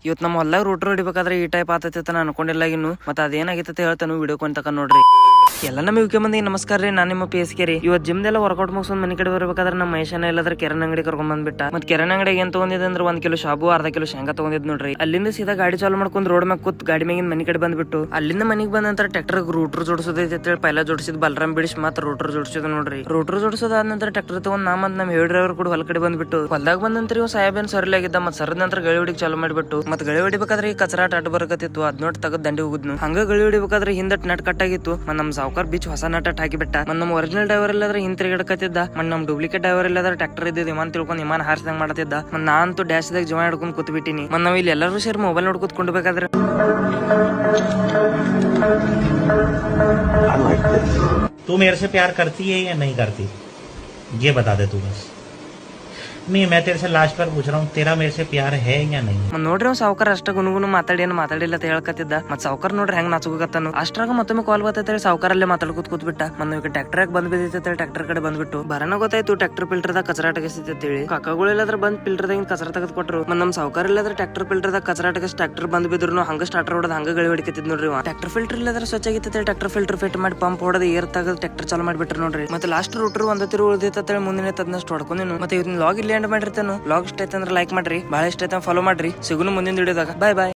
ಇವತ್ತು ನಮ್ಮ ಹೊಲ್ದಾಗ ರೂಟ್ರ್ ಹೊಡಿಬೇಕಾದ್ರೆ ಈ ಟೈಪ್ ಆತೈತೆ ನಾನು ಅನ್ಕೊಂಡಿಲ್ಲ ಇನ್ನು. ಮತ್ತೆ ಅದೇನಾಗೈತೆ ಹೇಳ್ತಾನು ವಿಡಿಯೋ ಕೊಂತಕ ನೋಡ್ರಿ. ಎಲ್ಲ ನಮ್ಮ ಯುಕೆ ಮಂದಿ ನಮಸ್ಕಾರ ರೀ, ನಾನು ನಿಮ್ಮ PSK ರೀ. ಇವತ್ತು ಜಿಮ್ದೆಲ್ಲ ವರ್ಕೌಟ್ ಮುಗಿಸ್ಕೊಂಡು ಮನೆ ಕಡೆ ಬರ್ಬೇಕಾದ್ರೆ ನಮ್ಮ ಮಹೇಶನ ಎಲ್ಲಾದ್ರೆ ಕೆರನ್ ಅಂಗಡಿ ಕರ್ಕೊಂಡ್ ಬಂದ್ಬಿಟ್ಟ. ಮತ್ತೆ ಕೆರನ್ ಅಂಗಡಿಗೆ ಏನ್ ತಗೊಂಡಿದ್ದೆ ಅಂದ್ರೆ 1 ಕಿಲೋ ಶಾಬು, ಅರ್ಧ ಕಿಲೋ ಶೇಂಗಾ ತಗೊಂಡಿದ್ ನೋಡ್ರಿ. ಅಲ್ಲಿಂದ ಸೀದಾ ಗಾಡಿ ಚಾಲು ಮಾಡ್ಕೊಂಡು ರೋಡ್ ಮ್ಯಾಗ ಕೂತ್ ಗಾಡಿ ಮ್ಯಾಗಿನ ಮನೆ ಕಡೆ ಬಂದ್ಬಿಟ್ಟು ಅಲ್ಲಿಂದ ಮನೆಗೆ ಬಂದ ನಂತರ ಟ್ರ್ಯಾಕ್ಟರ್ ರೂಟ್ರ್ ಜೋಡಿಸೋದೈತೆ ಅಂತ ಹೇಳಿ ಪೈಲ ಜೋಡಿಸಿದ್ ಬಲರಾಮ್ ಬಿಡಿಸಿ ಮತ್ತೆ ರೂಟ್ರ್ ಜೋಡಿಸೋದು ನೋಡ್ರಿ. ರೂಟ್ರ್ ಜೋಡಿಸೋದಾದ ನಂತರ ಟ್ರ್ಯಾಕ್ಟರ್ ತಗೊಂಡ್ ನಮ್ಮ ಹೇಳಿ ಡ್ರೈವರ್ ಕೂಡ ಹೊಲ ಕಡೆ ಬಂದ್ಬಿಟ್ಟು ಹೊಲ್ದಾಗ ಬಂದ ನಂತರ ಇವ್ ಸಾಹೇಬನ್ ಸರಿಲಾಗಿದ್ದ. ಮತ್ತೆ ಸರದ ನಂತರ ಗಳಿ ಹೊಡಿಗೆ ಚಾಲು ಮಾಡ್ಬಿಟ್ಟು ಮತ್ತೆ ಗಳಿ ಹೊಡಿಬೇಕಾದ್ರೆ ಈ ಕಚರಾ ಟಾಟ್ ಬರಕತ್ತಿತ್ತು. ಅದ್ ನೋಡಿ ತಗದ್ ದಂಡಿ ಹೋಗುದ್ನು. ಹಂಗ ಗಳಿ ಹೊಡಿಬೇಕಾದ್ರೆ ಹಿಂದಟ್ ನಟ್ ಕಟ್ ಆಗಿತ್ತು. ಮತ್ತೆ ನಮ್ ಸಾವುಕಾರ ಬೀಚ್ ಹೊಸ ನಟ್ ಹಾಕಿಬಿಟ್ಟ. ನಮ್ಮ ಒರಿಜಿನಲ್ ಡ್ರೈವರ್ ಎಲ್ಲಾದ್ರೆ ಹಿಂದ್ ತಿರುಗಾಡಕತ್ತಿದ್ದ. ನಮ್ಮ ಡೂಪ್ಲಿಕೇಟ್ ಡ್ರೈವರ್ ಎಲ್ಲಾದ್ರೆ ಟ್ರ್ಯಾಕ್ಟರ್ ಇದ್ದಿದ್ದು ವಿಮಾನ ತಿಳ್ಕೊಂಡು ವಿಮಾನ ಹಾರಿಸಂಗ್ ಮಾಡತ್ತಿದ್ದ. ನಾನಂತೂ ಡ್ಯಾಶ್ ದಾಗ ಜೀವ ಹಿಡ್ಕೊಂಡ್ ಕೂತ್ ಬಿಟ್ಟಿನಿ. ನಾವ್ ಇಲ್ಲಿ ಎಲ್ಲರೂ ಸೇರಿ ಮೊಬೈಲ್ ನೋಡ್ಕೊತ್ ಬೇಕಾದ್ರೆ तू मेरे से प्यार करती है या नहीं करती, ये बता दे तू बस. नहीं, मैं तेरे से लास्ट बार पूछ रहा हूँ, तेरा मेरे से प्यार है या नहीं. ನೋಡ್ರಿ ಅವ್ನು ಸಾವುಕಾರ ಅಷ್ಟ ಗುನುಗುನು ಮಾತಾಡಿಲ್ಲ ಅಂತ ಹೇಳ್ಕತ್ತಿದ್ದ. ಮತ್ ಸಾವುಕಾರ ನೋಡ್ರಿ ಹೆಂಗ್ ನಾಚುಕತ್ತಾನು. ಅಷ್ಟ್ರಾಗ ಮತ್ತೊಮ್ಮೆ ಕಾಲ್ ಬರ್ತೈತೆ ಸಾವುಕಾರಲ್ಲೇ ಮಾತಾಡ್ಕೊತ್ ಕೂತ್ಬಿಟ್ಟ. ಈಗ ಟ್ರ್ಯಾಕ್ಟರ್ ಬಂದ್ ಬಿದ್ದೈತೆ ಟ್ರ್ಯಾಕ್ಟರ್ ಕಡೆ ಬಂದ್ಬಿಟ್ಟು ಬರನ ಗೊತ್ತಾಯ್ತು ಟ್ರ್ಯಾಕ್ಟರ್ ಫಿಲ್ಟರ್ ದಾಗ ಕಚರಾ ಟಗಸ್ತೈತೆ ಅಂತೇಳಿ. ಕಾಕಾಗಳೆಲ್ಲಾದ್ರ ಬಂದ್ ಫಿಲ್ಟರ್ ದಾಗ ಕಚರಾ ತೆಗೆದು ಕೊಟ್ರು. ನಮ್ಮ ಸಾವುಕಾರ ಇಲ್ಲಾದ್ರೆ ಟ್ರ್ಯಾಕ್ಟರ್ ಫಿಲ್ಟರ್ ದಾಗ ಕಚರಾ ಟಗಸ್ ಟ್ರ್ಯಾಕ್ಟರ್ ಬಂದ್ ಬಿದ್ರು ಹಂಗ ಸ್ಟಾರ್ಟರ್ ಹೊಡೆದ್ ಹಂಗ ಗಳಿ ಹೊಡಿಕತ್ತಿದ್ ನೋಡ್ರಿ. ಟ್ರ್ಯಾಕ್ಟರ್ ಫಿಲ್ಟರ್ ಇಲ್ಲಾದ್ರೆ ಸ್ವಚ್ಛ ಆಗಿತ್ತೆ. ಟ್ರ್ಯಾಕ್ಟರ್ ಫಿಲ್ಟರ್ ಫಿಟ್ ಮಾಡಿ ಪಂಪ್ ಹೊಡೆದು ಏರ್ ತಗದ್ ಟ್ರ್ಯಾಕ್ಟರ್ ಚಾಲು ಮಾಡ್ಬಿಟ್ರು ನೋಡ್ರಿ. ಮತ್ತೆ ಲಾಸ್ಟ್ ರೂಟರ್ ಒಂದ ತಿರು ಉಳಿದೈತೆ ಮುಂದಿನ ತದ್ನಷ್ಟು ಹೊಡ್ಕೊಂಡೇನು. ಮತ್ತೆ ಇದನ್ನ ಲಾಗ್ ಇಲ್ಲಿ ಎಂಡ್ ಮಾಡಿರ್ತಾನು. ಲಾಗ್ ಇಷ್ಟ ಐತೆ ಅಂದ್ರೆ ಲೈಕ್ ಮಾಡ್ರಿ, ಬಹಳ ಇಷ್ಟ ಐತೆ ಫಾಲೋ ಮಾಡ್ರಿ. ಸಿಗುನು ಮುಂದಿನ ವಿಡಿಯೋದಾಗ. ಬಾಯ್ ಬಾಯ್.